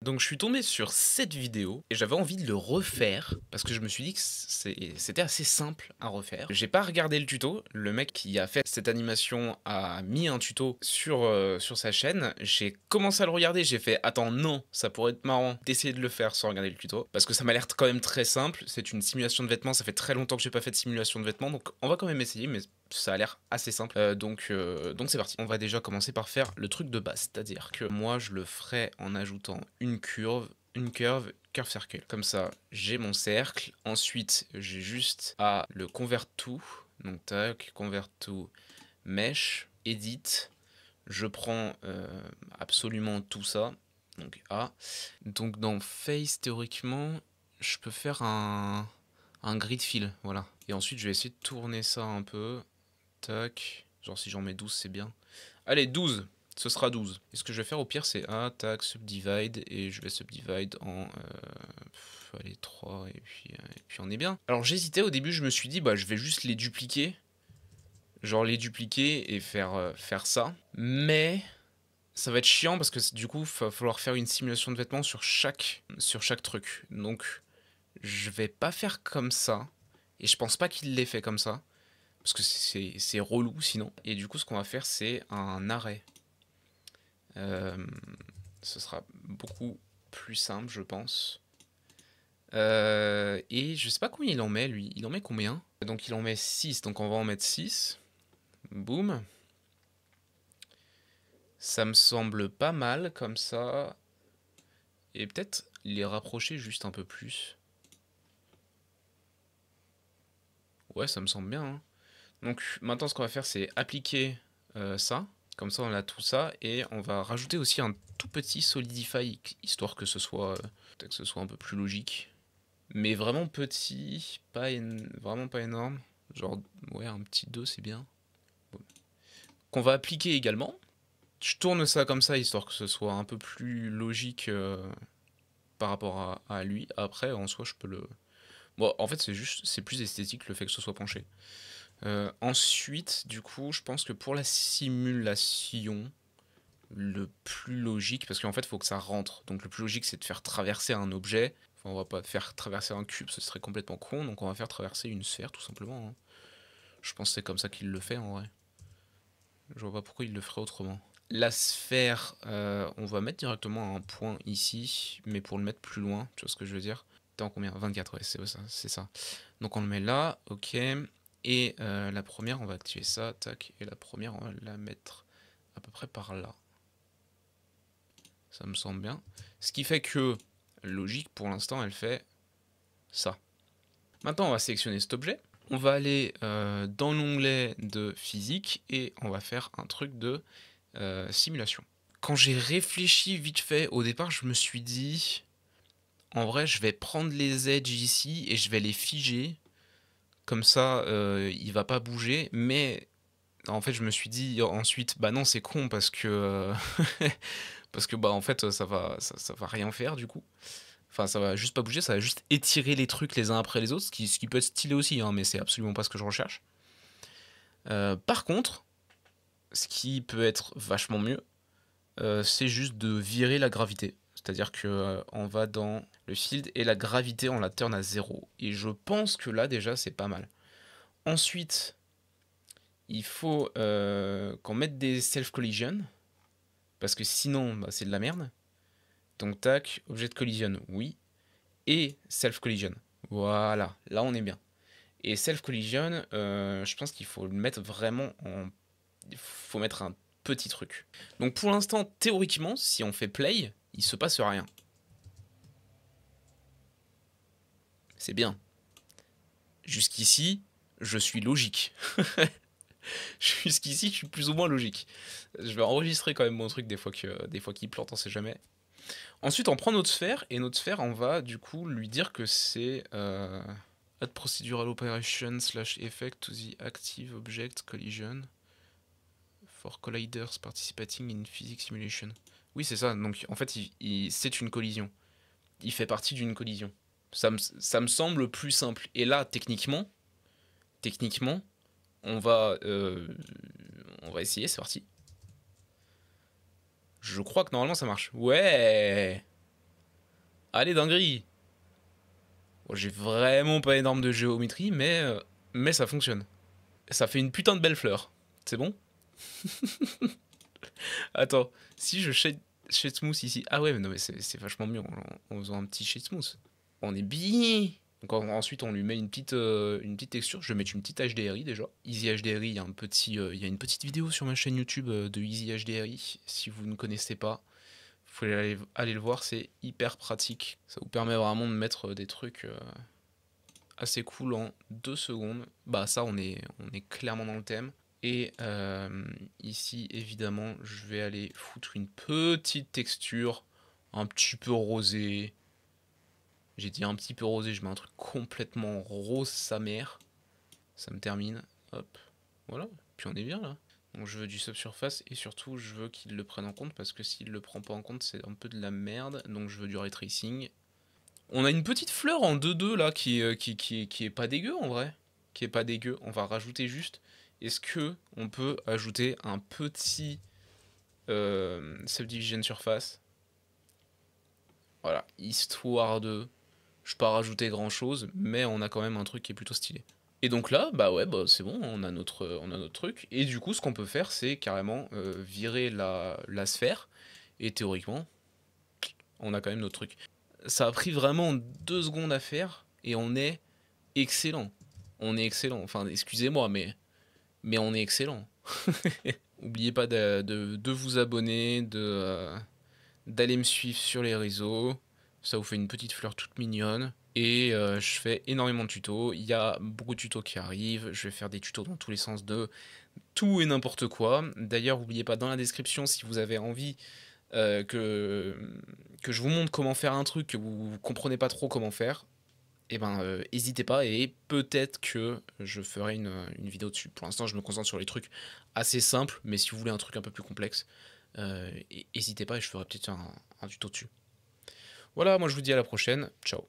Donc je suis tombé sur cette vidéo et j'avais envie de le refaire parce que je me suis dit que c'était assez simple à refaire. J'ai pas regardé le tuto, le mec qui a fait cette animation a mis un tuto sur sa chaîne. J'ai commencé à le regarder, j'ai fait attends non, ça pourrait être marrant d'essayer de le faire sans regarder le tuto parce que ça m'a l'air quand même très simple, c'est une simulation de vêtements, ça fait très longtemps que j'ai pas fait de simulation de vêtements donc on va quand même essayer mais ça a l'air assez simple, donc c'est parti. On va déjà commencer par faire le truc de base, c'est-à-dire que moi je le ferai en ajoutant une curve circle. Comme ça, j'ai mon cercle. Ensuite, j'ai juste à le convert to. Donc tac, convert to mesh, edit. Je prends absolument tout ça. Donc A. Donc dans face, théoriquement, je peux faire un grid fill. Voilà. Et ensuite, je vais essayer de tourner ça un peu. Tac. Genre si j'en mets 12, c'est bien. Allez, 12. Ce sera 12. Et ce que je vais faire au pire, c'est A, tac, subdivide. Et je vais subdivide en allez, 3. Et puis on est bien. Alors j'hésitais au début, je me suis dit, bah je vais juste les dupliquer. Genre les dupliquer et faire ça. Mais ça va être chiant parce que du coup, il va falloir faire une simulation de vêtements sur chaque truc. Donc je vais pas faire comme ça. Et je pense pas qu'il l'ait fait comme ça. Parce que c'est relou sinon. Et du coup, ce qu'on va faire, c'est un arrêt. Ce sera beaucoup plus simple, je pense. Et je sais pas combien il en met, lui. Il en met combien? Donc il en met 6, donc on va en mettre 6. Boum. Ça me semble pas mal, comme ça. Et peut-être les rapprocher juste un peu plus. Ouais, ça me semble bien, hein. Donc maintenant, ce qu'on va faire, c'est appliquer ça. Comme ça, on a tout ça. Et on va rajouter aussi un tout petit Solidify, histoire que ce soit, peut-être que ce soit un peu plus logique. Mais vraiment petit, vraiment pas énorme. Genre, ouais, un petit 2, c'est bien. Bon. Qu'on va appliquer également. Je tourne ça comme ça, histoire que ce soit un peu plus logique par rapport à lui. Après, en soi, je peux le... Bon, en fait, c'est plus esthétique le fait que ce soit penché. Ensuite, du coup, je pense que pour la simulation, le plus logique, parce qu'en fait, il faut que ça rentre. Donc le plus logique, c'est de faire traverser un objet. Enfin, on va pas faire traverser un cube, ce serait complètement con. Donc on va faire traverser une sphère, tout simplement, hein. Je pense que c'est comme ça qu'il le fait, en vrai. Je vois pas pourquoi il le ferait autrement. La sphère, on va mettre directement un point ici, mais pour le mettre plus loin, tu vois ce que je veux dire? T'es en combien? 24, ouais, c'est ça. Donc on le met là, ok. Et la première, on va activer ça, tac. Et la première, on va la mettre à peu près par là. Ça me semble bien. Ce qui fait que, logique, pour l'instant, elle fait ça. Maintenant, on va sélectionner cet objet. On va aller dans l'onglet de physique et on va faire un truc de simulation. Quand j'ai réfléchi vite fait, au départ, je me suis dit, en vrai, je vais prendre les edges ici et je vais les figer. Comme ça, il va pas bouger. Mais en fait, je me suis dit ensuite, bah non, c'est con parce que parce que bah en fait, ça va rien faire du coup. Enfin, ça va juste pas bouger, ça va juste étirer les trucs les uns après les autres, ce qui peut être stylé aussi, hein, mais c'est absolument pas ce que je recherche. Par contre, ce qui peut être vachement mieux, c'est juste de virer la gravité. C'est-à-dire que on va dans le field et la gravité, on la turn à 0. Et je pense que là, déjà, c'est pas mal. Ensuite, il faut qu'on mette des self-collision, parce que sinon, bah, c'est de la merde. Donc, tac, objet de collision, oui. Et self-collision. Voilà, là, on est bien. Et self-collision, je pense qu'il faut le mettre vraiment en... Il faut mettre un petit truc. Donc pour l'instant, théoriquement, si on fait play, il se passe rien. C'est bien. Jusqu'ici, je suis logique. Jusqu'ici, je suis plus ou moins logique. Je vais enregistrer quand même mon truc des fois qu'il plante, on sait jamais. Ensuite, on prend notre sphère, et notre sphère, on va du coup lui dire que c'est add procedural operation / effect to the active object collision for colliders participating in physics simulation. Oui, c'est ça. Donc en fait, c'est une collision. Il fait partie d'une collision. Ça me semble plus simple. Et là, techniquement, on va essayer, c'est parti. Je crois que normalement ça marche. Ouais. Allez, dinguerie. Bon, j'ai vraiment pas énorme de géométrie, mais ça fonctionne. Ça fait une putain de belle fleur. C'est bon? Attends, si je shade smooth ici... Ah ouais, mais non, mais c'est vachement mieux en faisant un petit shade smooth. On est bien. Donc ensuite, on lui met une petite texture. Je vais mettre une petite HDRI déjà. Easy HDRI, il y a une petite vidéo sur ma chaîne YouTube de Easy HDRI. Si vous ne connaissez pas, vous pouvez aller le voir, c'est hyper pratique. Ça vous permet vraiment de mettre des trucs assez cool en 2 secondes. Bah ça, on est clairement dans le thème. Et ici, évidemment, je vais aller foutre une petite texture un petit peu rosée. J'ai dit un petit peu rosé, je mets un truc complètement rose sa mère. Ça me termine. Hop. Voilà. Puis on est bien là. Donc je veux du subsurface et surtout je veux qu'il le prenne en compte parce que s'il le prend pas en compte c'est un peu de la merde. Donc je veux du ray tracing. On a une petite fleur en 2-2 là qui est pas dégueu en vrai. Qui est pas dégueu. On va rajouter juste. Est-ce que on peut ajouter un petit subdivision surface? Voilà. Histoire de... Je peux pas rajouter grand chose, mais on a quand même un truc qui est plutôt stylé. Et donc là, bah ouais, bah c'est bon, on a notre truc. Et du coup, ce qu'on peut faire, c'est carrément virer la sphère. Et théoriquement, on a quand même notre truc. Ça a pris vraiment 2 secondes à faire, et on est excellent. On est excellent. Enfin, excusez-moi, mais on est excellent. Oubliez pas de vous abonner, d'aller me suivre sur les réseaux. Ça vous fait une petite fleur toute mignonne. Et je fais énormément de tutos. Il y a beaucoup de tutos qui arrivent. Je vais faire des tutos dans tous les sens de tout et n'importe quoi. D'ailleurs, n'oubliez pas dans la description si vous avez envie que je vous montre comment faire un truc que vous comprenez pas trop comment faire. Et ben, n'hésitez pas et peut-être que je ferai une vidéo dessus. Pour l'instant, je me concentre sur les trucs assez simples, mais si vous voulez un truc un peu plus complexe, n'hésitez pas et je ferai peut-être un tuto dessus. Voilà, moi je vous dis à la prochaine. Ciao.